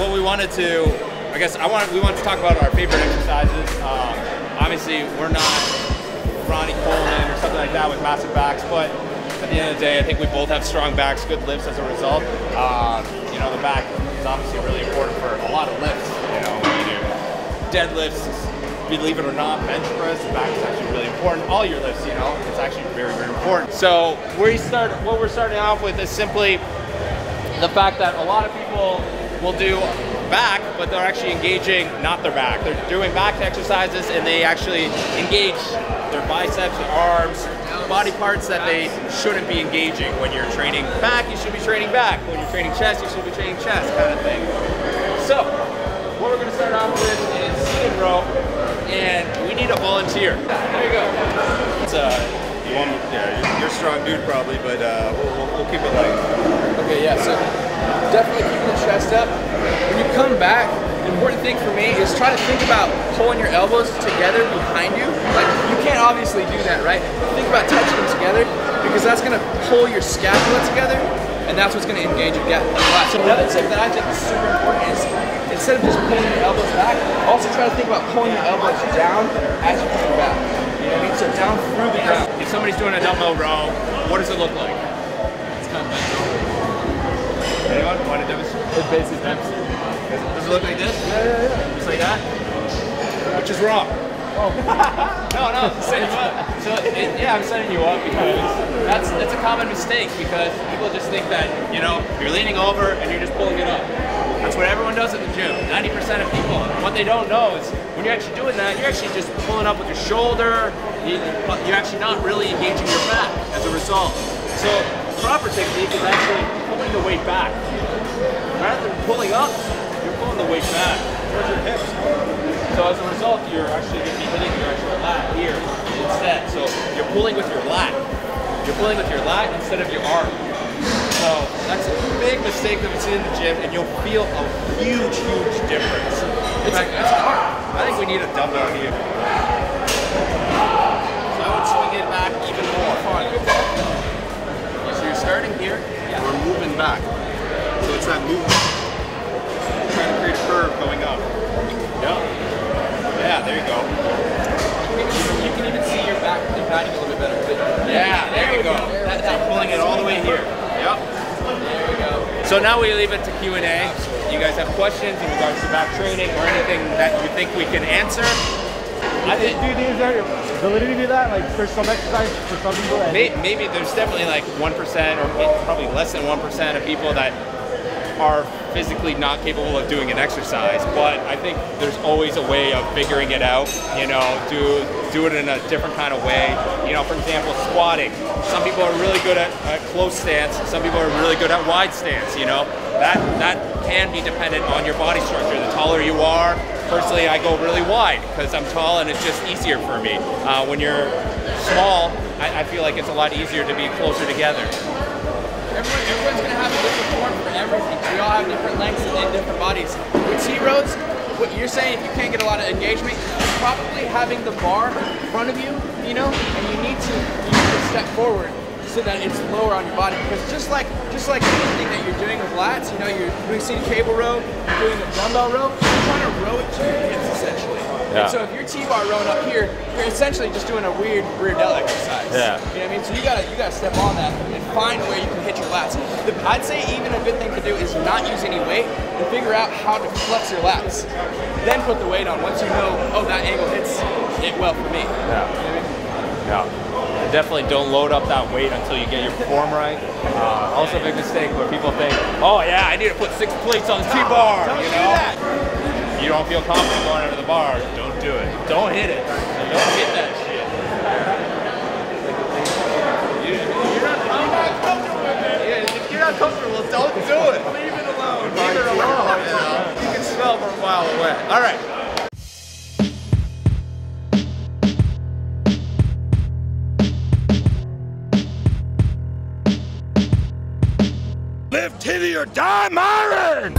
what we wanted to, we wanted to talk about our favorite exercises. Obviously, we're not Ronnie Coleman or something like that with massive backs, but at the end of the day, I think we both have strong backs, good lifts as a result. You know, the back is obviously really important for a lot of lifts. You know, when you do deadlifts, believe it or not, bench press, the back is actually really important. All your lifts, you know, it's actually very, very important. So what we're starting off with is simply the fact that a lot of people will do back, but they're actually engaging not their back. They're doing back exercises and they actually engage their biceps, their arms, body parts that they shouldn't be engaging. When you're training back, you should be training back. When you're training chest, you should be training chest, kind of thing. So what we're gonna start off with is seated row, and we need a volunteer. There you go. It's you're a strong dude probably, but we'll keep it light. Okay, yeah, so definitely keeping the chest up. When you come back, the important thing for me is try to think about pulling your elbows together behind you. Like, you can't obviously do that, right? Think about touching them together, because that's gonna pull your scapula together, and that's what's gonna engage your gap. So another tip that I think is super important is, instead of just pulling your elbows back, also try to think about pulling your elbows down as you come back. You know what I mean? So down through the ground. If somebody's doing a dumbbell row, what does it look like? It's kind of bent over. Anyone want to demonstrate? It basically bends. Does it look like this? Yeah. Just like that? Which is wrong. Oh. No, I'm setting you up. So, yeah, I'm setting you up because that's a common mistake, because people just think that, you know, you're leaning over and you're just pulling it up. That's what everyone does at the gym. 90% of people. And what they don't know is when you're actually doing that, you're actually just pulling up with your shoulder. You're actually not really engaging your back as a result. So the proper technique is actually pulling the weight back. Rather than pulling up, you're pulling the weight back towards your hips. So as a result, you're actually going to be hitting your actual lat here instead. So you're pulling with your lat. You're pulling with your lat instead of your arm. So that's a big mistake that we see in the gym, and you'll feel a huge, huge difference. It's hard. I think we need a dumbbell here. So I would swing it back even more. So you're starting here, we're moving back. So it's that movement. We're trying to create a curve going up. Yep. Yeah, there you go. You can even see your back dividing a little bit better. Yeah, there you go. So you're pulling it all the way here. Yep. There we go. So now we leave it to Q&A. You guys have questions in regards to back training or anything that you think we can answer? I think, dude, is there ability to do that? Like for some exercise, for some people? Maybe there's definitely like 1% or probably less than 1% of people that are physically not capable of doing an exercise, but I think there's always a way of figuring it out, you know, do it in a different kind of way. You know, for example, squatting. Some people are really good at close stance, some people are really good at wide stance, you know. That can be dependent on your body structure. The taller you are, personally I go really wide because I'm tall and it's just easier for me. When you're small, I feel like it's a lot easier to be closer together. Everyone's going to have a different form for everything. We all have different lengths and different bodies. With T-rows, what you're saying, if you can't get a lot of engagement, it's probably having the bar in front of you, you know, and you need to step forward so that it's lower on your body. Because just like anything that you're doing with lats, you know, you're doing seated cable row, you're doing a dumbbell row, you're trying to row it to your hips essentially. Yeah. And so if you're T-bar rowing up here, you're essentially just doing a weird rear delt exercise. Yeah. You know what I mean? So you gotta step on that and find where you can hit your lats. I'd say even a good thing to do is not use any weight and figure out how to flex your lats. Then put the weight on once you know, oh, that angle hits it well for me. Yeah. You know what I mean? Yeah. Definitely don't load up that weight until you get your form right. Also a big mistake where people think, oh yeah, I need to put 6 plates on the T-bar, you know? You don't feel confident going under the bar, don't do it. Don't hit it. Don't hit that shit. You're not comfortable with it. Yeah, if you're not comfortable, don't do it. Leave it alone. Leave it alone, you know? You can smell from a mile away. All right. Live till you die, MIRIN!